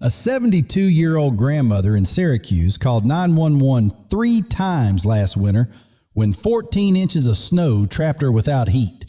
A 72-year-old grandmother in Syracuse called 911 3 times last winter when 14 inches of snow trapped her without heat.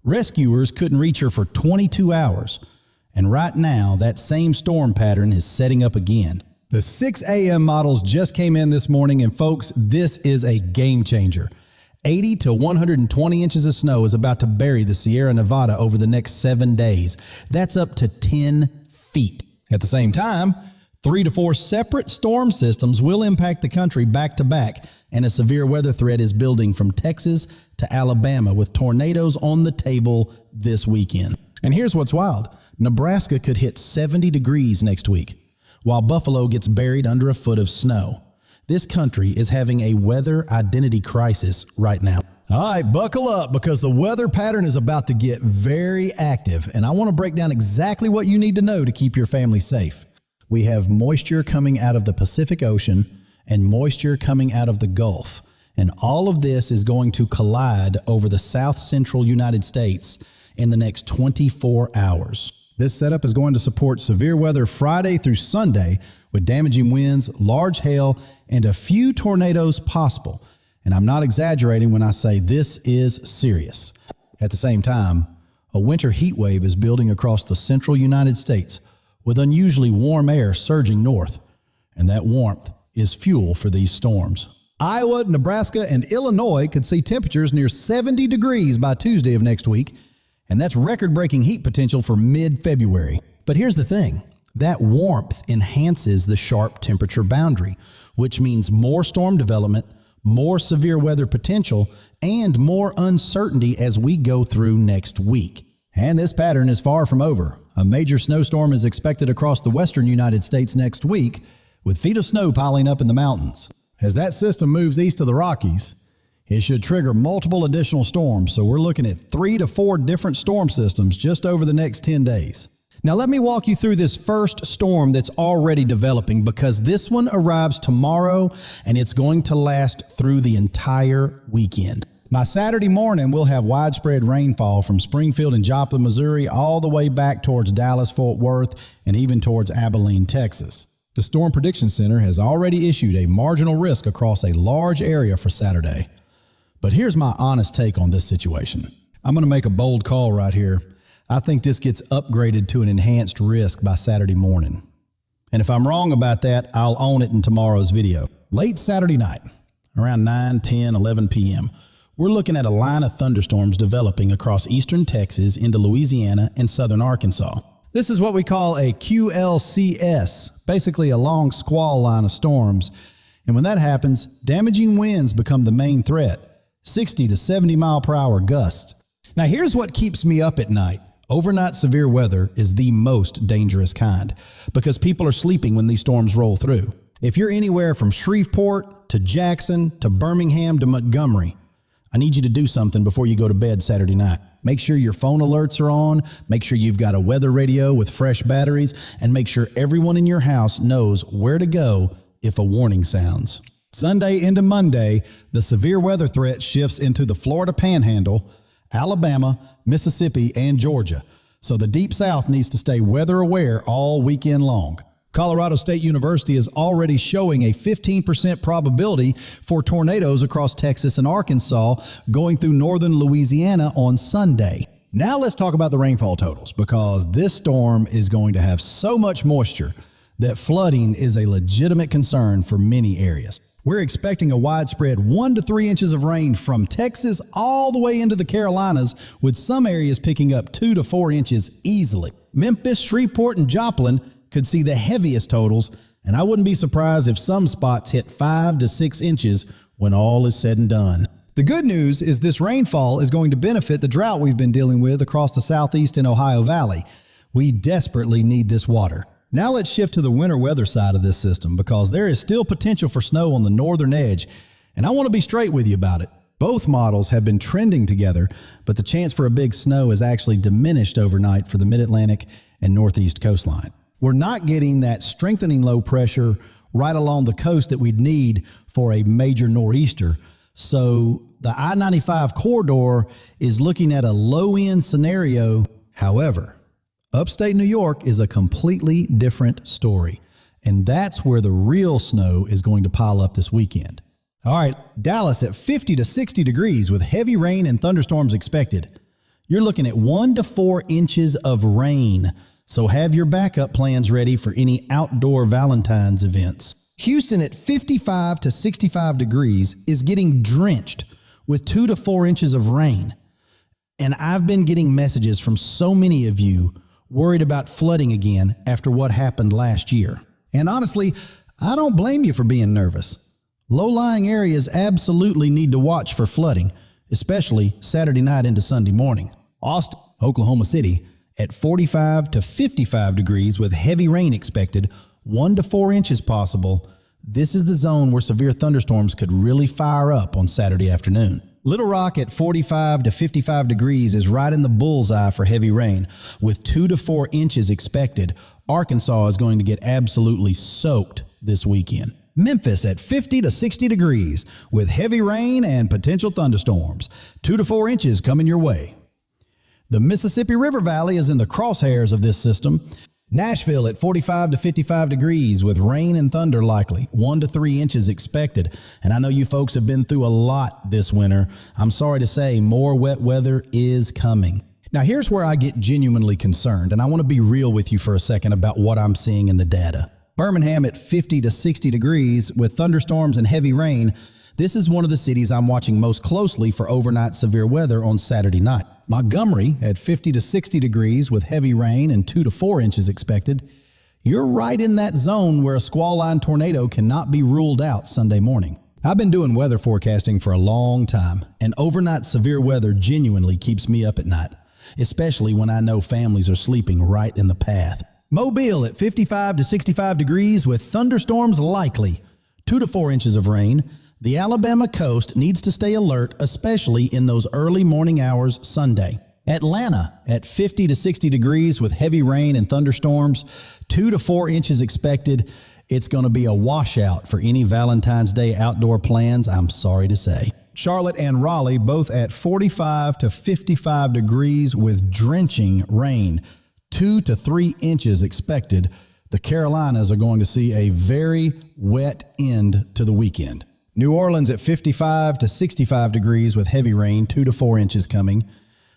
Rescuers couldn't reach her for 22 hours, and right now that same storm pattern is setting up again. The 6 a.m. models just came in this morning, and folks, this is a game changer. 80 to 120 inches of snow is about to bury the Sierra Nevada over the next 7 days. That's up to 10 feet. At the same time, 3 to 4 separate storm systems will impact the country back to back, and a severe weather threat is building from Texas to Alabama with tornadoes on the table this weekend. And here's what's wild. Nebraska could hit 70 degrees next week, while Buffalo gets buried under a foot of snow. This country is having a weather identity crisis right now. All right, buckle up because the weather pattern is about to get very active, and I want to break down exactly what you need to know to keep your family safe. We have moisture coming out of the Pacific Ocean and moisture coming out of the Gulf, and all of this is going to collide over the south central United States in the next 24 hours. This setup is going to support severe weather Friday through Sunday with damaging winds, large hail, and a few tornadoes possible. And I'm not exaggerating when I say this is serious. At the same time, a winter heat wave is building across the central United States with unusually warm air surging north, and that warmth is fuel for these storms. Iowa, Nebraska, and Illinois could see temperatures near 70 degrees by Tuesday of next week, and that's record-breaking heat potential for mid-February. But here's the thing. That warmth enhances the sharp temperature boundary, which means more storm development, more severe weather potential, and more uncertainty as we go through next week. And this pattern is far from over. A major snowstorm is expected across the western United States next week, with feet of snow piling up in the mountains. As that system moves east of the Rockies, it should trigger multiple additional storms, so we're looking at 3 to 4 different storm systems just over the next 10 days. Now let me walk you through this first storm that's already developing, because this one arrives tomorrow and it's going to last through the entire weekend. By Saturday morning, we'll have widespread rainfall from Springfield and Joplin, Missouri, all the way back towards Dallas, Fort Worth, and even towards Abilene, Texas. The Storm Prediction Center has already issued a marginal risk across a large area for Saturday. But here's my honest take on this situation. I'm going to make a bold call right here. I think this gets upgraded to an enhanced risk by Saturday morning. And if I'm wrong about that, I'll own it in tomorrow's video. Late Saturday night, around 9, 10, 11 p.m., we're looking at a line of thunderstorms developing across eastern Texas into Louisiana and southern Arkansas. This is what we call a QLCS, basically a long squall line of storms. And when that happens, damaging winds become the main threat, 60 to 70 mile per hour gusts. Now here's what keeps me up at night. Overnight severe weather is the most dangerous kind because people are sleeping when these storms roll through. If you're anywhere from Shreveport to Jackson to Birmingham to Montgomery, I need you to do something before you go to bed Saturday night. Make sure your phone alerts are on, make sure you've got a weather radio with fresh batteries, and make sure everyone in your house knows where to go if a warning sounds. Sunday into Monday, the severe weather threat shifts into the Florida Panhandle, Alabama, Mississippi, and Georgia. So the Deep South needs to stay weather aware all weekend long. Colorado State University is already showing a 15% probability for tornadoes across Texas and Arkansas going through northern Louisiana on Sunday. Now let's talk about the rainfall totals, because this storm is going to have so much moisture that flooding is a legitimate concern for many areas. We're expecting a widespread 1 to 3 inches of rain from Texas all the way into the Carolinas, with some areas picking up 2 to 4 inches easily. Memphis, Shreveport, and Joplin could see the heaviest totals, and I wouldn't be surprised if some spots hit 5 to 6 inches when all is said and done. The good news is this rainfall is going to benefit the drought we've been dealing with across the Southeast and Ohio Valley. We desperately need this water. Now let's shift to the winter weather side of this system, because there is still potential for snow on the northern edge, and I want to be straight with you about it. Both models have been trending together, but the chance for a big snow is actually diminished overnight for the mid-Atlantic and northeast coastline. We're not getting that strengthening low pressure right along the coast that we'd need for a major nor'easter. So the I-95 corridor is looking at a low-end scenario. However, Upstate New York is a completely different story, and that's where the real snow is going to pile up this weekend. All right, Dallas at 50 to 60 degrees with heavy rain and thunderstorms expected. You're looking at 1 to 4 inches of rain, so have your backup plans ready for any outdoor Valentine's events. Houston at 55 to 65 degrees is getting drenched with 2 to 4 inches of rain. And I've been getting messages from so many of you worried about flooding again after what happened last year. And honestly, I don't blame you for being nervous. Low-lying areas absolutely need to watch for flooding, especially Saturday night into Sunday morning. Austin, Oklahoma City, at 45 to 55 degrees with heavy rain expected, 1 to 4 inches possible. This is the zone where severe thunderstorms could really fire up on Saturday afternoon. Little Rock at 45 to 55 degrees is right in the bullseye for heavy rain, with 2 to 4 inches expected. Arkansas is going to get absolutely soaked this weekend. Memphis at 50 to 60 degrees with heavy rain and potential thunderstorms. 2 to 4 inches coming your way. The Mississippi River Valley is in the crosshairs of this system. Nashville at 45 to 55 degrees with rain and thunder likely, 1 to 3 inches expected. And I know you folks have been through a lot this winter. I'm sorry to say more wet weather is coming. Now here's where I get genuinely concerned, and I want to be real with you for a second about what I'm seeing in the data. Birmingham at 50 to 60 degrees with thunderstorms and heavy rain. This is one of the cities I'm watching most closely for overnight severe weather on Saturday night. Montgomery at 50 to 60 degrees with heavy rain and 2 to 4 inches expected. You're right in that zone where a squall line tornado cannot be ruled out Sunday morning. I've been doing weather forecasting for a long time, and overnight severe weather genuinely keeps me up at night, especially when I know families are sleeping right in the path. Mobile at 55 to 65 degrees with thunderstorms likely, 2 to 4 inches of rain. The Alabama coast needs to stay alert, especially in those early morning hours Sunday. Atlanta at 50 to 60 degrees with heavy rain and thunderstorms, 2 to 4 inches expected. It's going to be a washout for any Valentine's Day outdoor plans, I'm sorry to say. Charlotte and Raleigh both at 45 to 55 degrees with drenching rain, 2 to 3 inches expected. The Carolinas are going to see a very wet end to the weekend. New Orleans at 55 to 65 degrees with heavy rain, 2 to 4 inches coming.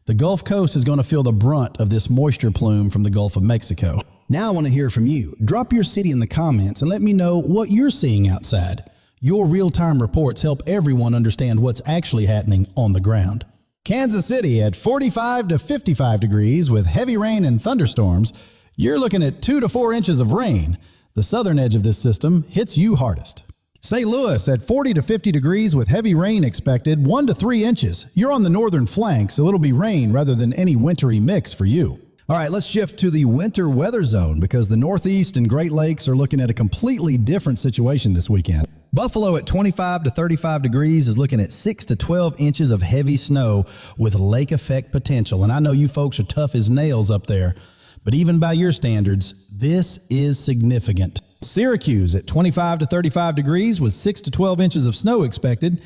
The Gulf Coast is going to feel the brunt of this moisture plume from the Gulf of Mexico. Now I want to hear from you. Drop your city in the comments and let me know what you're seeing outside. Your real-time reports help everyone understand what's actually happening on the ground. Kansas City at 45 to 55 degrees with heavy rain and thunderstorms. You're looking at 2 to 4 inches of rain. The southern edge of this system hits you hardest. St. Louis at 40 to 50 degrees with heavy rain expected, 1 to 3 inches. You're on the northern flank, so it'll be rain rather than any wintry mix for you. All right, let's shift to the winter weather zone because the Northeast and Great Lakes are looking at a completely different situation this weekend. Buffalo at 25 to 35 degrees is looking at 6 to 12 inches of heavy snow with lake effect potential. And I know you folks are tough as nails up there, but even by your standards, this is significant. Syracuse at 25 to 35 degrees with 6 to 12 inches of snow expected.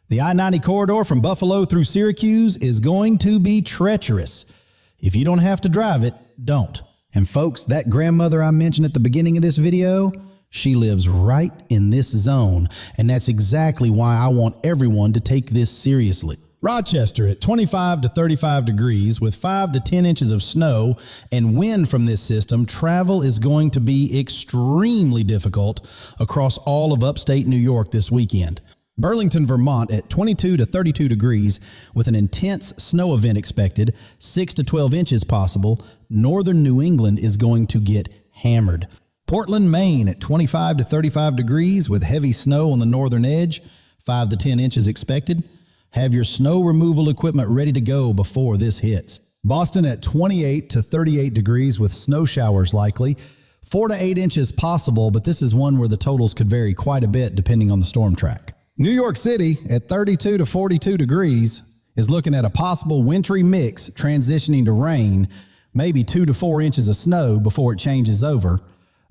The I-90 corridor from Buffalo through Syracuse is going to be treacherous. If you don't have to drive it, don't. And folks, that grandmother I mentioned at the beginning of this video, she lives right in this zone. And that's exactly why I want everyone to take this seriously. Rochester at 25 to 35 degrees with 5 to 10 inches of snow and wind from this system. Travel is going to be extremely difficult across all of upstate New York this weekend. Burlington, Vermont at 22 to 32 degrees with an intense snow event expected, 6 to 12 inches possible. Northern New England is going to get hammered. Portland, Maine at 25 to 35 degrees with heavy snow on the northern edge, 5 to 10 inches expected. Have your snow removal equipment ready to go before this hits. Boston at 28 to 38 degrees with snow showers likely, 4 to 8 inches possible, but this is one where the totals could vary quite a bit depending on the storm track. New York City at 32 to 42 degrees is looking at a possible wintry mix transitioning to rain, maybe 2 to 4 inches of snow before it changes over.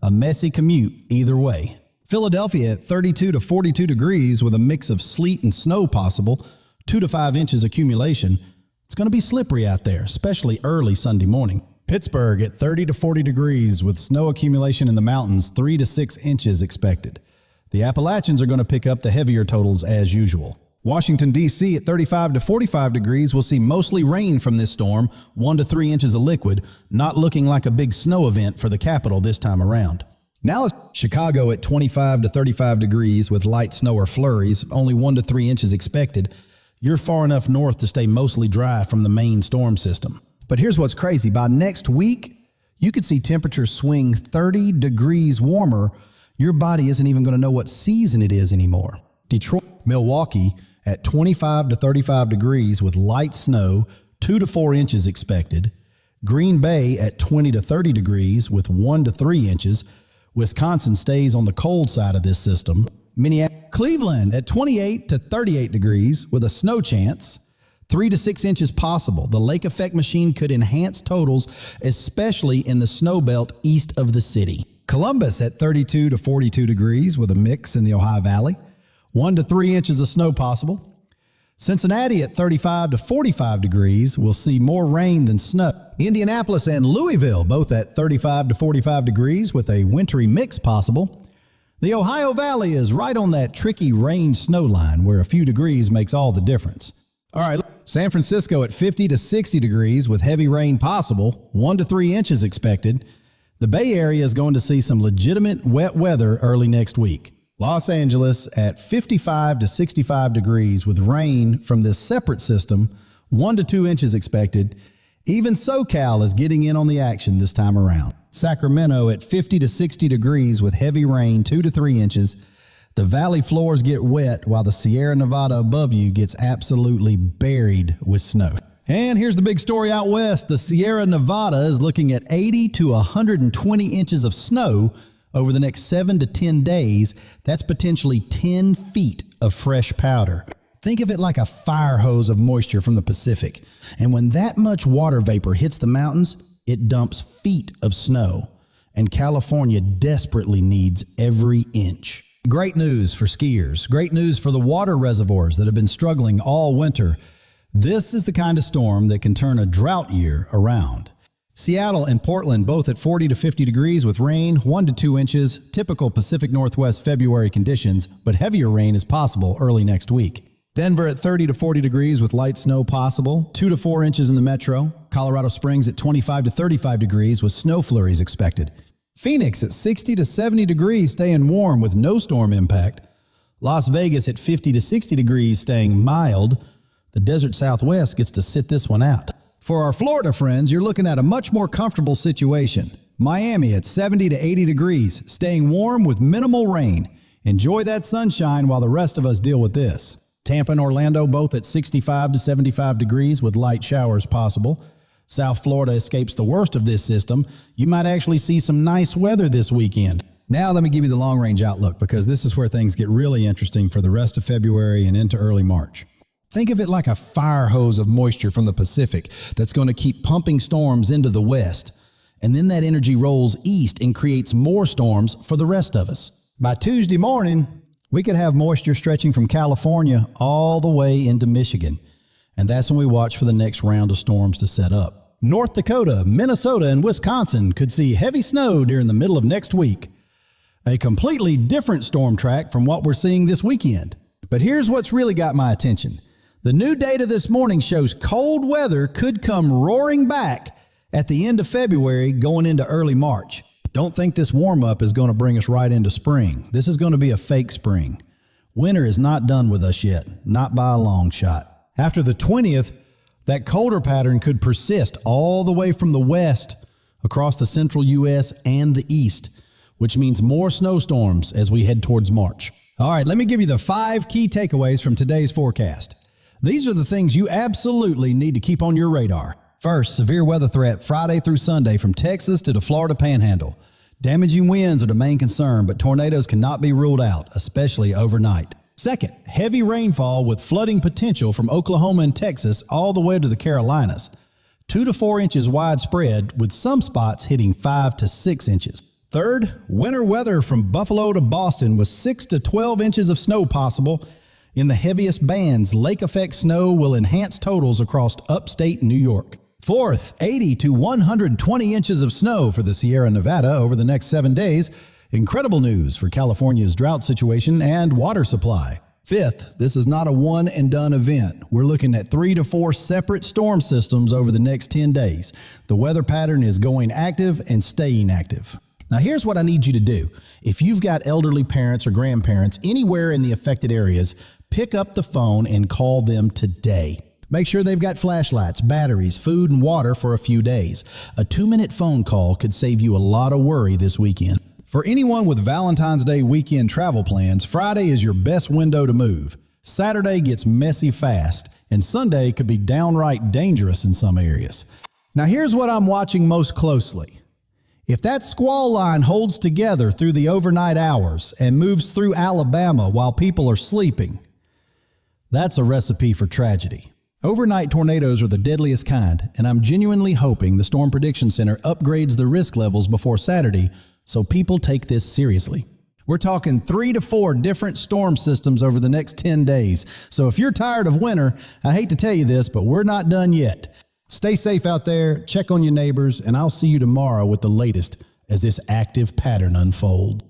A messy commute either way. Philadelphia at 32 to 42 degrees with a mix of sleet and snow possible, 2 to 5 inches accumulation. It's going to be slippery out there, especially early Sunday morning. Pittsburgh at 30 to 40 degrees with snow accumulation in the mountains 3 to 6 inches expected. The Appalachians are going to pick up the heavier totals as usual. Washington, D.C. at 35 to 45 degrees will see mostly rain from this storm, 1 to 3 inches of liquid, not looking like a big snow event for the capital this time around. Now Chicago at 25 to 35 degrees with light snow or flurries, only 1 to 3 inches expected. You're far enough north to stay mostly dry from the main storm system. But here's what's crazy. By next week, you could see temperatures swing 30 degrees warmer. Your body isn't even going to know what season it is anymore. Detroit, Milwaukee at 25 to 35 degrees with light snow, 2 to 4 inches expected. Green Bay at 20 to 30 degrees with 1 to 3 inches. Wisconsin stays on the cold side of this system. Cleveland at 28 to 38 degrees with a snow chance, 3 to 6 inches possible. The lake effect machine could enhance totals, especially in the snow belt east of the city. Columbus at 32 to 42 degrees with a mix in the Ohio Valley, 1 to 3 inches of snow possible. Cincinnati at 35 to 45 degrees will see more rain than snow. Indianapolis and Louisville both at 35 to 45 degrees with a wintry mix possible. The Ohio Valley is right on that tricky rain-snow line where a few degrees makes all the difference. All right, San Francisco at 50 to 60 degrees with heavy rain possible, 1 to 3 inches expected. The Bay Area is going to see some legitimate wet weather early next week. Los Angeles at 55 to 65 degrees with rain from this separate system, 1 to 2 inches expected. Even SoCal is getting in on the action this time around. Sacramento at 50 to 60 degrees with heavy rain, 2 to 3 inches. The valley floors get wet while the Sierra Nevada above you gets absolutely buried with snow. And here's the big story out west. The Sierra Nevada is looking at 80 to 120 inches of snow over the next 7 to 10 days. That's potentially 10 feet of fresh powder. Think of it like a fire hose of moisture from the Pacific. And when that much water vapor hits the mountains, it dumps feet of snow. And California desperately needs every inch. Great news for skiers. Great news for the water reservoirs that have been struggling all winter. This is the kind of storm that can turn a drought year around. Seattle and Portland both at 40 to 50 degrees with rain, 1 to 2 inches, typical Pacific Northwest February conditions, but heavier rain is possible early next week. Denver at 30 to 40 degrees with light snow possible, 2 to 4 inches in the metro. Colorado Springs at 25 to 35 degrees with snow flurries expected. Phoenix at 60 to 70 degrees staying warm with no storm impact. Las Vegas at 50 to 60 degrees staying mild. The desert Southwest gets to sit this one out. For our Florida friends, you're looking at a much more comfortable situation. Miami at 70 to 80 degrees, staying warm with minimal rain. Enjoy that sunshine while the rest of us deal with this. Tampa and Orlando both at 65 to 75 degrees with light showers possible. South Florida escapes the worst of this system. You might actually see some nice weather this weekend. Now let me give you the long-range outlook because this is where things get really interesting for the rest of February and into early March. Think of it like a fire hose of moisture from the Pacific that's going to keep pumping storms into the west. And then that energy rolls east and creates more storms for the rest of us. By Tuesday morning, we could have moisture stretching from California all the way into Michigan. And that's when we watch for the next round of storms to set up. North Dakota, Minnesota, and Wisconsin could see heavy snow during the middle of next week. A completely different storm track from what we're seeing this weekend. But here's what's really got my attention. The new data this morning shows cold weather could come roaring back at the end of February going into early March. Don't think this warm-up is going to bring us right into spring. This is going to be a fake spring. Winter is not done with us yet, not by a long shot. After the 20th, that colder pattern could persist all the way from the west across the central U.S. and the east, which means more snowstorms as we head towards March. All right, let me give you the 5 key takeaways from today's forecast. These are the things you absolutely need to keep on your radar. First, severe weather threat Friday through Sunday from Texas to the Florida Panhandle. Damaging winds are the main concern, but tornadoes cannot be ruled out, especially overnight. Second, heavy rainfall with flooding potential from Oklahoma and Texas all the way to the Carolinas. 2 to 4 inches widespread, with some spots hitting 5 to 6 inches. Third, winter weather from Buffalo to Boston with 6 to 12 inches of snow possible. In the heaviest bands, lake effect snow will enhance totals across upstate New York. Fourth, 80 to 120 inches of snow for the Sierra Nevada over the next 7 days. Incredible news for California's drought situation and water supply. Fifth, this is not a one-and-done event. We're looking at 3 to 4 separate storm systems over the next 10 days. The weather pattern is going active and staying active. Now here's what I need you to do. If you've got elderly parents or grandparents anywhere in the affected areas, pick up the phone and call them today. Make sure they've got flashlights, batteries, food, and water for a few days. A 2-minute phone call could save you a lot of worry this weekend. For anyone with Valentine's Day weekend travel plans, Friday is your best window to move. Saturday gets messy fast, and Sunday could be downright dangerous in some areas. Now here's what I'm watching most closely. If that squall line holds together through the overnight hours and moves through Alabama while people are sleeping, that's a recipe for tragedy. Overnight tornadoes are the deadliest kind, and I'm genuinely hoping the Storm Prediction Center upgrades the risk levels before Saturday so people take this seriously. We're talking 3 to 4 different storm systems over the next 10 days. So if you're tired of winter, I hate to tell you this, but we're not done yet. Stay safe out there, check on your neighbors, and I'll see you tomorrow with the latest as this active pattern unfolds.